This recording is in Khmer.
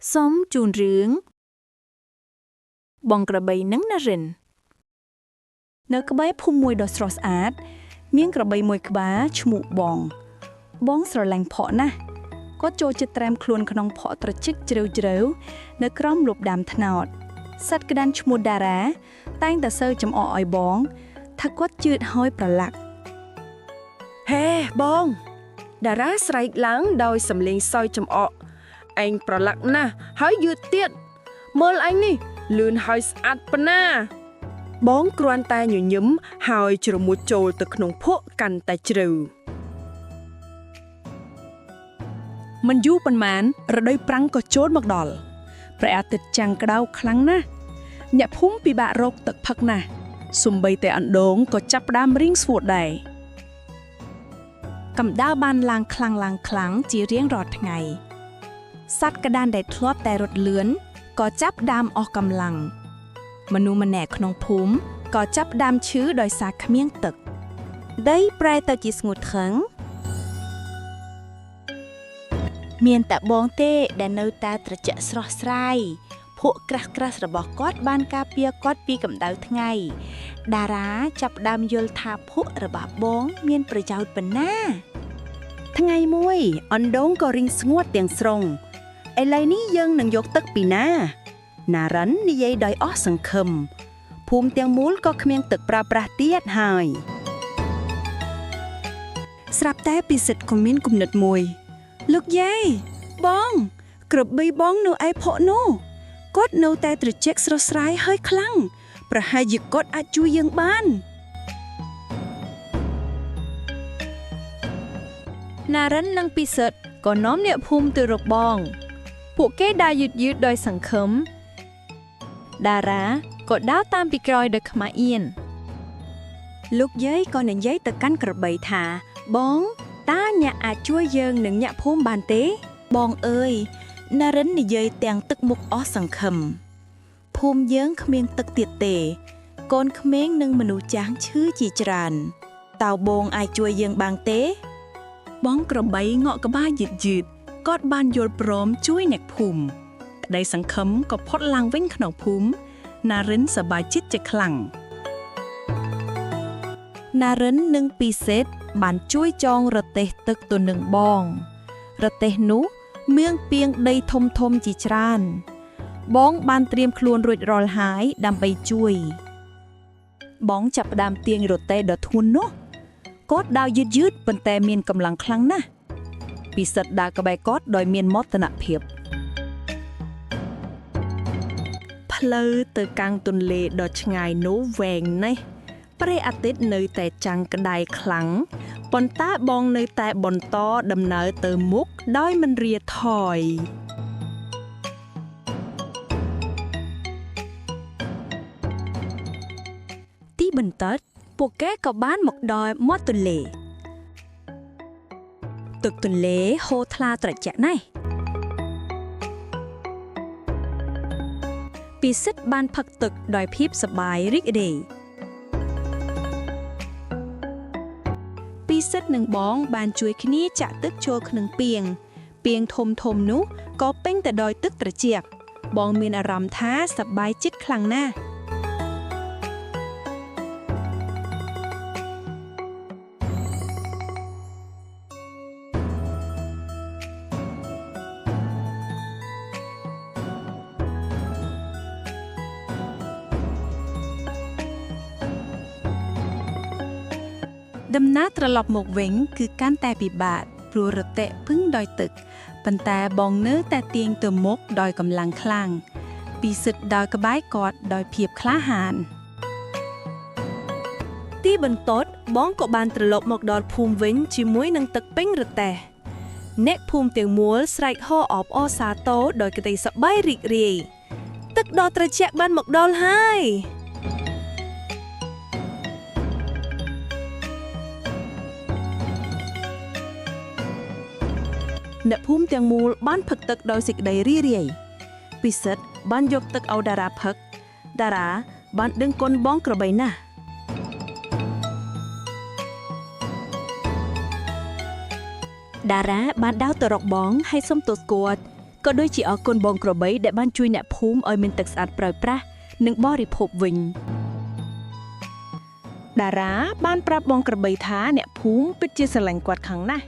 សូមជូនរឿងបងក្របីនិងណារិននៅក្បែរភូមិមួយដ៏ស្រស់ស្អាតមានក្របីមួយក្បាលឈ្មោះបងស្រឡាញ់ផកណាស់គាត់ចូលចិត្តត្រាំខ្លួនក្នុងផកត្រជាក់ជ្រៅៗនៅក្រោមលប់ដាំត្នោតសត្វក្តាន់ឈ្មោះតារាតែងតែសើចំអកឲ្យបងថាគាត់ជឿតហើយប្រឡាក់ហេបងតារាស្រែកឡើងដោយសំឡេងសើចំអកឯងប្រឡាក់ណាស់ហើយយឺតទៀតមើលឯងនេះលឿនហើយស្អាតប៉ុណ្ណាបងគ្រាន់តែញញឹមហើយជ្រមុជចូលទៅក្នុងភក់កាន់តែជ្រៅមិនយូរប៉ុន្មានរដូវប្រាំងក៏ចូលមកដល់ព្រះអាទិត្យចាំងក្តៅខ្លាំងណាស់អ្នកភូមិពិបាករកទឹកផឹកណាស់សូម្បីតែអណ្ដូងក៏ចាប់ផ្ដើមរីងស្ងួតដែរកម្ដៅបានឡើងខ្លាំងជារៀងរាល់ថ្ងៃសត្វក្តាន់ដែលធ្លាប់តែរត់លឿនក៏ចាប់ផ្ដើមអស់កម្លាំងមនុស្សម្នាក់ក្នុងភូមិក៏ចាប់ផ្ដើមឈឺដោយសារគ្មានទឹកដីប្រែទៅជាស្ងួតខឹងមានតែបងទេដែលនៅតែត្រជាក់ស្រស់ស្រាយភក់ក្រាស់របស់គាត់បានការពារគាត់ពីកម្ដៅថ្ងៃតារាចាប់ផ្ដើមយល់ថាភក់របស់បងមានប្រយោជន៍ប៉ុណ្ណាថ្ងៃមួយអណ្ដូងក៏រីងស្ងួតទាំងស្រុងឥឡូវនេះយើងនឹងយកទឹកពីណារិននិយាយដោយអស់សង្ឃឹមភូមិទាំងមូលក៏គ្មានទឹកប្រើប្រាស់ទៀតហើយស្រាប់តែពិសិដ្ឋក៏មានគំនិតមួយលោកយាយបងក្របីបងនៅឯភក់នោះគាត់នៅតែត្រជាក់ស្រស់ស្រាយហើយខ្លាំងប្រហែលជាគាត់អាចជួយយើងបានណារិននិងពិសិដ្ឋក៏នាំអ្នកភូមិទៅរកបងពួកគេដើរយឺតដោយសង្ឃឹមតារាក៏ដើរតាមពីក្រោយដោយខ្មាស់អៀនលោកយាយក៏និយាយទៅកាន់ក្របីថាបងតើអ្នកអាចជួយយើងនិងអ្នកភូមិបានទេបងអើយណារិននិយាយទាំងទឹកមុខអស់សង្ឃឹមភូមិយើងគ្មានទឹកទៀតទេកូនក្មេងនិងមនុស្សចាស់ឈឺជាច្រើនតើបងអាចជួយយើងបានទេបងក្របីងក់ក្បាលយឺតគាត់បានយល់ព្រមជួយអ្នកភូមិក្តីសង្ឃឹមក៏ផុតឡើងវិញក្នុងភូមិណារិនសប្បាយចិត្តជាខ្លាំងណារិននិងពិសេសបានជួយចងរទេះទឹកទៅនឹងបងរទេះនោះមានពាងដីធំជាច្រើនបងបានត្រៀមខ្លួនរួចរាល់ហើយដើម្បីជួយបងចាប់ផ្ដើមទាញរទេះដ៏ធ្ងន់នោះគាត់ដើរយឺតប៉ុន្តែមានកម្លាំងខ្លាំងណាស់ពិសិដ្ឋដើរក្បែរគាត់ដោយមានមោទនភាពផ្លូវទៅកាន់ទន្លេដ៏ឆ្ងាយនោះវែងណាស់ព្រះអាទិត្យនៅតែចាំងក្តៅខ្លាំងប៉ុន្តែបងនៅតែបន្តដំណើរទៅមុខដោយមិនរាថយទីបន្ទាត់ពួកគេក៏បានមកដល់មាត់ទន្លេទឹកទន្លេហូរថ្លាត្រជាក់ណាស់ពិសិដ្ឋបានផឹកទឹកដោយភាពសប្បាយរីករាយពិសិដ្ឋនិងបងបានជួយគ្នាចាក់ទឹកចូលក្នុងពាងធំនោះក៏ពេញទៅដោយទឹកត្រជាក់បងមានអារម្មណ៍ថាសប្បាយចិត្តខ្លាំងណាស់ដំណើរត្រឡប់មកវិញគឺកាន់តែពិបាកព្រោះរទេះពឹងដោយទឹកប៉ុន្តែបងនៅតែទាញទៅមុខដោយកម្លាំងខ្លាំងពិសិដ្ឋដើរក្បែរគាត់ដោយភាពក្លាហានទីបន្ទាត់បងក៏បានត្រឡប់មកដល់ភូមិវិញជាមួយនឹងទឹកពេញរទេះអ្នកភូមិទាំងមូលស្រែកហៅអបអរសាទរដោយក្តីសប្បាយរីករាយទឹកដ៏ត្រជាក់បានមកដល់ហើយអ្នកភូមិទាំងមូលបានផឹកទឹកដោយសេចក្តីរីករាយពិសិដ្ឋបានយកទឹកឲ្យតារាផឹកតារាបានដឹងគុណបងក្របីណាស់តារាបានដើរទៅរកបងហើយសុំទោសគាត់ ក៏ដូចជាអរគុណបងក្របីដែលបានជួយអ្នកភូមិឲ្យមានទឹកស្អាតប្រើប្រាស់និងបរិភោគវិញតារាបានប្រាប់បងក្របីថាអ្នកភូមិពិតជាស្រឡាញ់គាត់ខ្លាំងណាស់